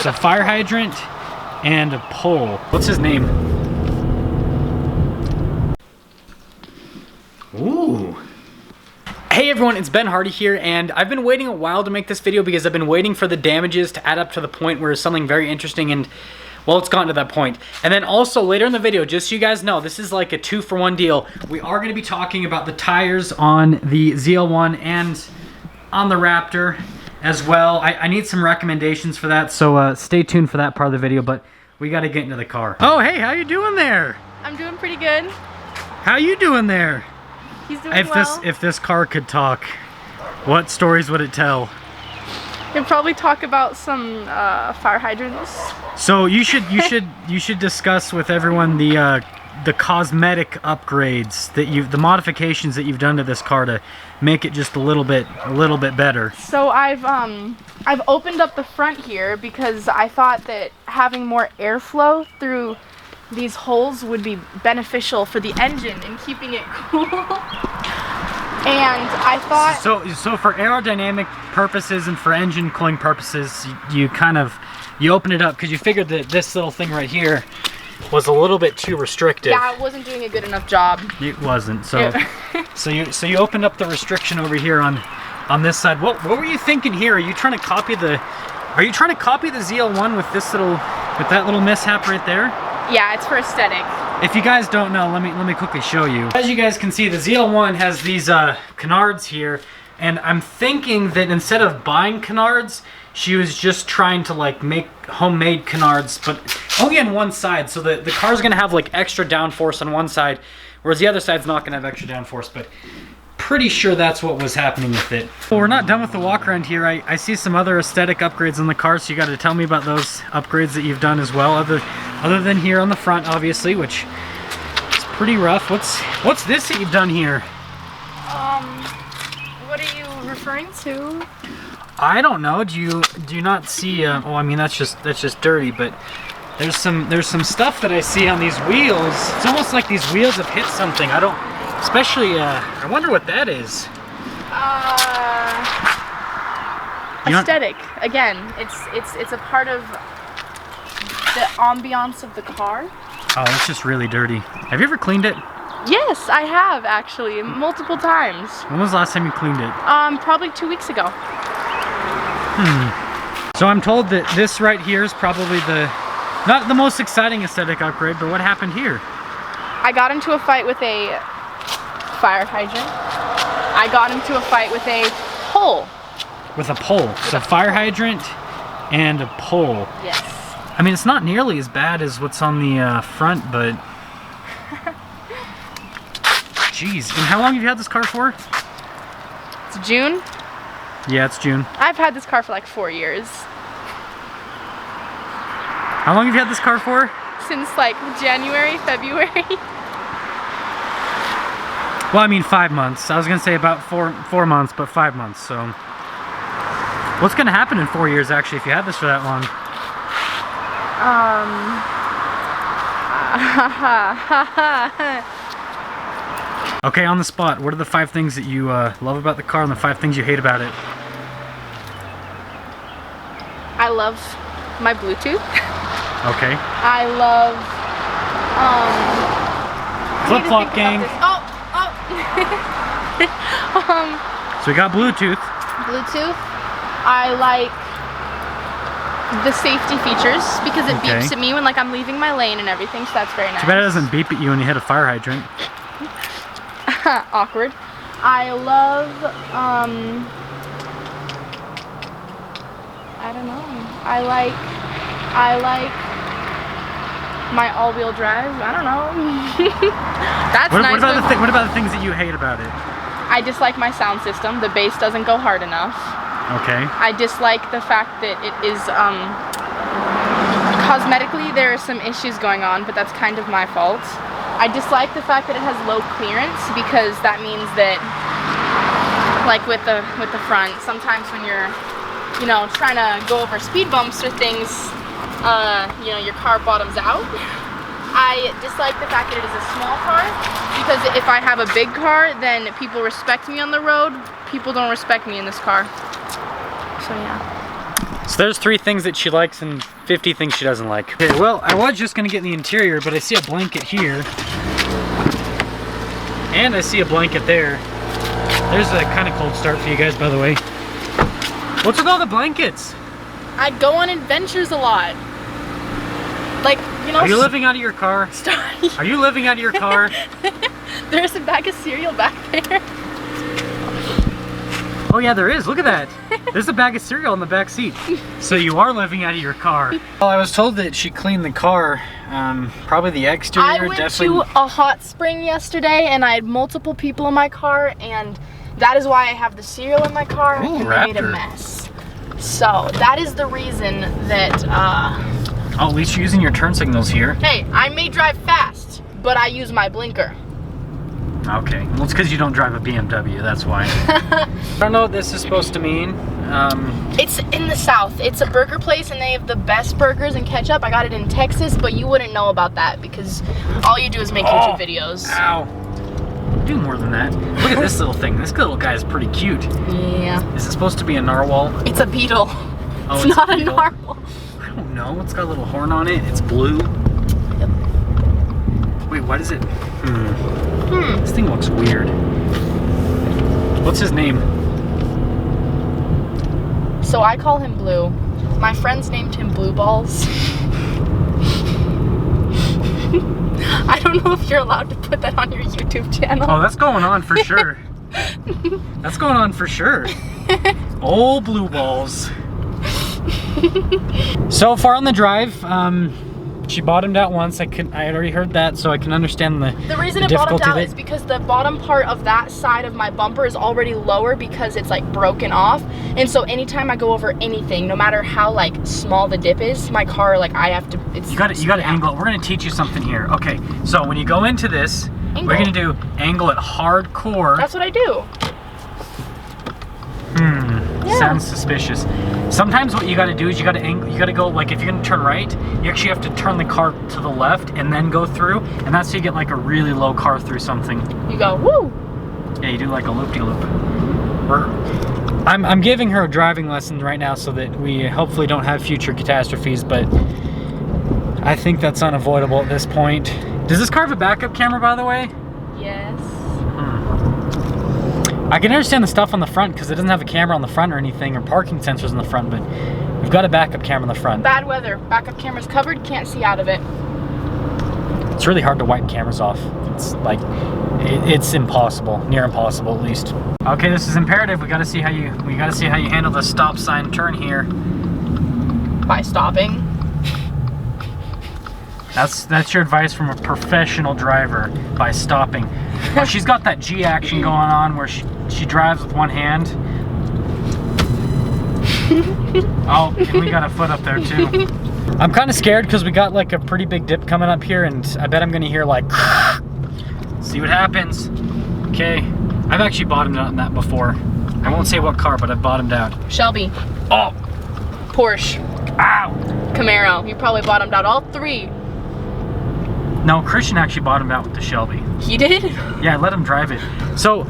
So fire hydrant and a pole. What's his name? Ooh. Hey everyone, it's Ben Hardy here, and I've been waiting a while to make this video because I've been waiting for the damages to add up to the point where something very interesting and, well, it's gotten to that point. And then also later in the video, just so you guys know, this is like a 2-for-1 deal. We are going to be talking about the tires on the ZL1 and on the Raptor as well. I need some recommendations for that, so stay tuned for that part of the video, but we got to get into the car. Oh, hey, how you doing there? I'm doing pretty good. How you doing there? He's doing well. If this car could talk, what stories would it tell? He'll probably talk about some fire hydrants. So you should discuss with everyone the cosmetic upgrades that the modifications that you've done to this car to make it just a little bit better. So I've opened up the front here because I thought that having more airflow through these holes would be beneficial for the engine and keeping it cool. And I thought... So for aerodynamic purposes and for engine cooling purposes, you open it up because you figured that this little thing right here was a little bit too restrictive. Yeah, it wasn't doing a good enough job. It wasn't. So so you opened up the restriction over here on this side. What were you thinking here? Are you trying to copy the ZL1 with that little mishap right there? Yeah, it's for aesthetic. If you guys don't know, let me quickly show you. As you guys can see, the ZL1 has these canards here, and I'm thinking that instead of buying canards, she was just trying to like make homemade canards, but only on one side. So the car's gonna have like extra downforce on one side, whereas the other side's not gonna have extra downforce, but pretty sure that's what was happening with it. Well, we're not done with the walk around here. I see some other aesthetic upgrades on the car, so you gotta tell me about those upgrades that you've done as well, other than here on the front, obviously, which is pretty rough. What's this that you've done here? What are you referring to? I don't know. Do you not see? Oh, I mean that's just dirty. But there's some stuff that I see on these wheels. It's almost like these wheels have hit something. I don't. Especially, I wonder what that is. Aesthetic. Again, it's a part of the ambiance of the car. Oh, it's just really dirty. Have you ever cleaned it? Yes, I have actually, multiple times. When was the last time you cleaned it? Probably 2 weeks ago. So I'm told that this right here is probably not the most exciting aesthetic upgrade, but what happened here? I got into a fight with a fire hydrant. I got into a fight with a pole. With a pole. So fire hydrant and a pole. Yes. I mean, it's not nearly as bad as what's on the front, but... Jeez. And how long have you had this car for? It's June. Yeah, it's June. I've had this car for like 4 years. How long have you had this car for? Since like January, February. Well, I mean 5 months. I was gonna say about four months, but 5 months. So, what's gonna happen in 4 years actually if you had this for that long? Okay, on the spot. What are the 5 things that you love about the car and the 5 things you hate about it? I love my Bluetooth. Okay. I love Flip-flop gang. So we got Bluetooth. Bluetooth. I like the safety features because it beeps at me when like I'm leaving my lane and everything, so that's very nice. Too bad it doesn't beep at you when you hit a fire hydrant. Awkward. I love I don't know. I like my all-wheel drive. I don't know. That's nice. What about the things that you hate about it? I dislike my sound system. The bass doesn't go hard enough. Okay. I dislike the fact that it is cosmetically there are some issues going on, but that's kind of my fault. I dislike the fact that it has low clearance because that means that, like with the front, sometimes when you're, trying to go over speed bumps or things, your car bottoms out. I dislike the fact that it is a small car because if I have a big car, then people respect me on the road. People don't respect me in this car. So yeah. So there's 3 things that she likes and 50 things she doesn't like. Okay, well, I was just gonna get in the interior, but I see a blanket here. And I see a blanket there. There's a kind of cold start for you guys, by the way. What's with all the blankets? I go on adventures a lot. Like, you know. Are you living out of your car? Are you living out of your car? There's a bag of cereal back there. Oh yeah, there is. Look at that. There's a bag of cereal in the back seat. So you are living out of your car. Well, I was told that she cleaned the car. Probably the exterior. I went to a hot spring yesterday, and I had multiple people in my car, and that is why I have the cereal in my car. Ooh, and Raptor. they made a mess. So that is the reason that. Oh, at least you're using your turn signals here. Hey, I may drive fast, but I use my blinker. Okay, well it's because you don't drive a BMW, that's why. I don't know what this is supposed to mean. It's in the South. It's a burger place and they have the best burgers and ketchup. I got it in Texas, but you wouldn't know about that because all you do is make YouTube videos. Ow. Do more than that. Look at this little thing. This little guy is pretty cute. Yeah. Is it supposed to be a narwhal? It's a beetle. Oh, it's not a beetle? narwhal. I don't know. It's got a little horn on it. It's blue. Yep. Wait, what is it? This thing looks weird. What's his name? So I call him Blue. My friends named him Blue Balls. I don't know if you're allowed to put that on your YouTube channel. Oh, that's going on for sure. That's going on for sure. Old Blue Balls. So far on the drive, she bottomed out once. I had already heard that, so I can understand the reason it bottomed out is because the bottom part of that side of my bumper is already lower because it's like broken off. And so anytime I go over anything, no matter how like small the dip is, my car, like I have to, you gotta angle it. We're gonna teach you something here. Okay, so when you go into this, we're gonna do angle it hardcore. That's what I do. Yeah. Sounds suspicious. Sometimes what you gotta do is you gotta go, like if you're gonna turn right, you actually have to turn the car to the left and then go through, and that's how you get like a really low car through something. You go, woo! Yeah, you do like a loop-de-loop. I'm giving her a driving lesson right now so that we hopefully don't have future catastrophes, but I think that's unavoidable at this point. Does this car have a backup camera, by the way? Yes. I can understand the stuff on the front because it doesn't have a camera on the front or anything, or parking sensors on the front, but we've got a backup camera on the front. Bad weather. Backup camera's covered, can't see out of it. It's really hard to wipe cameras off. It's like, it's impossible, near impossible at least. Okay, this is imperative. We gotta see how you handle the stop sign turn here. By stopping. That's your advice from a professional driver, by stopping. Well, she's got that G action going on where she drives with one hand. Oh, and we got a foot up there too. I'm kind of scared because we got like a pretty big dip coming up here, and I bet I'm gonna hear like, see what happens. Okay, I've actually bottomed out in that before. I won't say what car, but I've bottomed out. Shelby. Oh! Porsche. Ow! Camaro. You probably bottomed out all 3. No, Christian actually bottomed out with the Shelby. He did? Yeah, I let him drive it. So,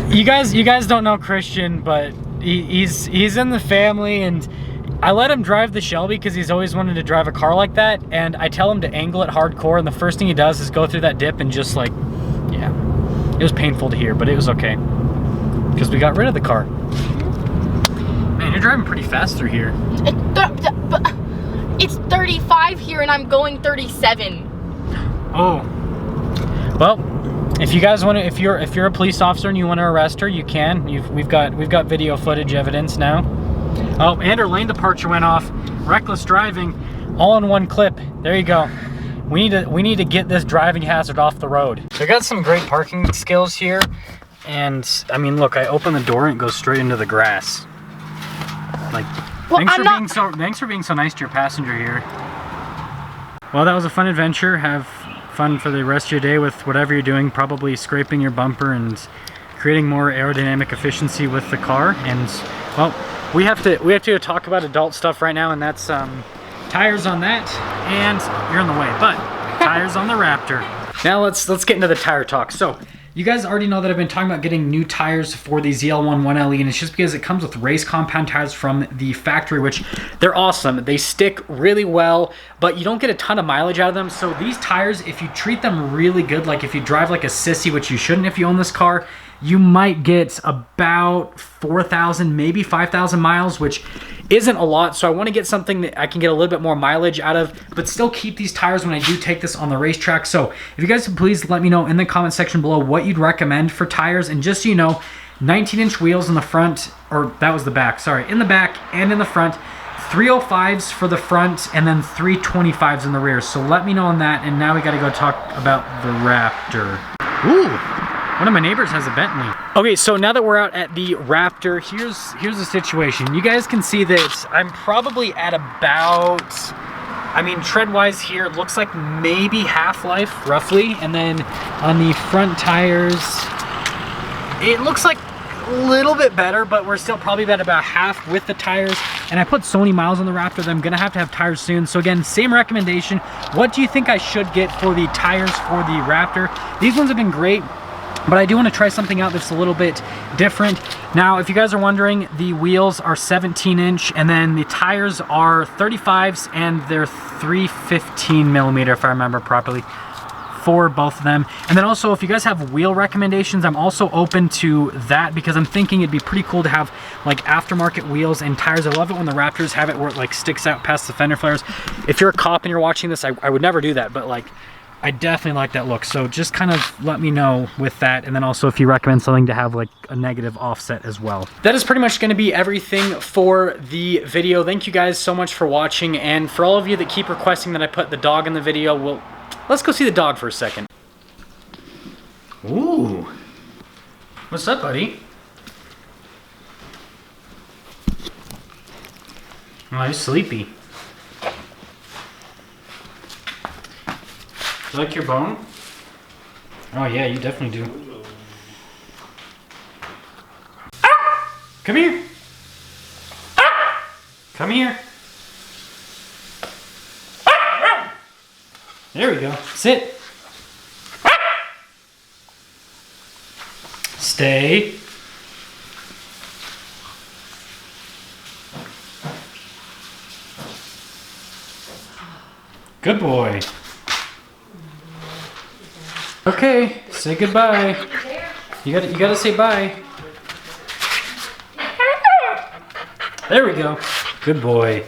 you guys don't know Christian, but he's in the family, and I let him drive the Shelby because he's always wanted to drive a car like that, and I tell him to angle it hardcore, and the first thing he does is go through that dip and just like, yeah. It was painful to hear, but it was okay. Because we got rid of the car. Man, you're driving pretty fast through here. It's 35 here and I'm going 37. Oh. Well, if you guys want to, if you're a police officer and you want to arrest her, you can. We've got video footage evidence now. Oh, and her lane departure went off. Reckless driving, all in one clip. There you go. We need to get this driving hazard off the road. So we got some great parking skills here, and I mean, look, I open the door and it goes straight into the grass. Like, well, thanks for being so nice to your passenger here. Well, that was a fun adventure. Have fun for the rest of your day with whatever you're doing. Probably scraping your bumper and creating more aerodynamic efficiency with the car. And well, we have to talk about adult stuff right now, and that's tires on that, and you're in the way, but tires on the Raptor. Now let's get into the tire talk. So you guys already know that I've been talking about getting new tires for the ZL1 1LE, and it's just because it comes with race compound tires from the factory, which they're awesome. They stick really well, but you don't get a ton of mileage out of them. So these tires, if you treat them really good, like if you drive like a sissy, which you shouldn't if you own this car, you might get about 4,000, maybe 5,000 miles, which isn't a lot. So I want to get something that I can get a little bit more mileage out of, but still keep these tires when I do take this on the racetrack. So if you guys could please let me know in the comment section below what you'd recommend for tires. And just so you know, 19-inch wheels in the front, or that was the back, sorry, in the back and in the front, 305s for the front, and then 325s in the rear. So let me know on that. And now we got to go talk about the Raptor. Ooh. One of my neighbors has a Bentley. Okay, so now that we're out at the Raptor, here's the situation. You guys can see that I'm probably at about, I mean, tread-wise here, it looks like maybe half-life, roughly. And then on the front tires, it looks like a little bit better, but we're still probably at about half with the tires. And I put so many miles on the Raptor that I'm gonna have to have tires soon. So again, same recommendation. What do you think I should get for the tires for the Raptor? These ones have been great, but I do want to try something out that's a little bit different. Now, if you guys are wondering, the wheels are 17-inch, and then the tires are 35s, and they're 315 millimeter, if I remember properly, for both of them. And then also, if you guys have wheel recommendations, I'm also open to that, because I'm thinking it'd be pretty cool to have like aftermarket wheels and tires. I love it when the Raptors have it where it like sticks out past the fender flares. If you're a cop and you're watching this, I would never do that, but like, I definitely like that look. So just kind of let me know with that. And then also if you recommend something to have like a negative offset as well. That is pretty much going to be everything for the video. Thank you guys so much for watching. And for all of you that keep requesting that I put the dog in the video, let's go see the dog for a second. Ooh. What's up, buddy? Oh, he's sleepy. You like your bone? Oh yeah, you definitely do. Ah! Come here. Ah! Come here. Ah! There we go. Sit. Ah! Stay. Good boy. Okay, say goodbye. You gotta say bye. There we go. Good boy.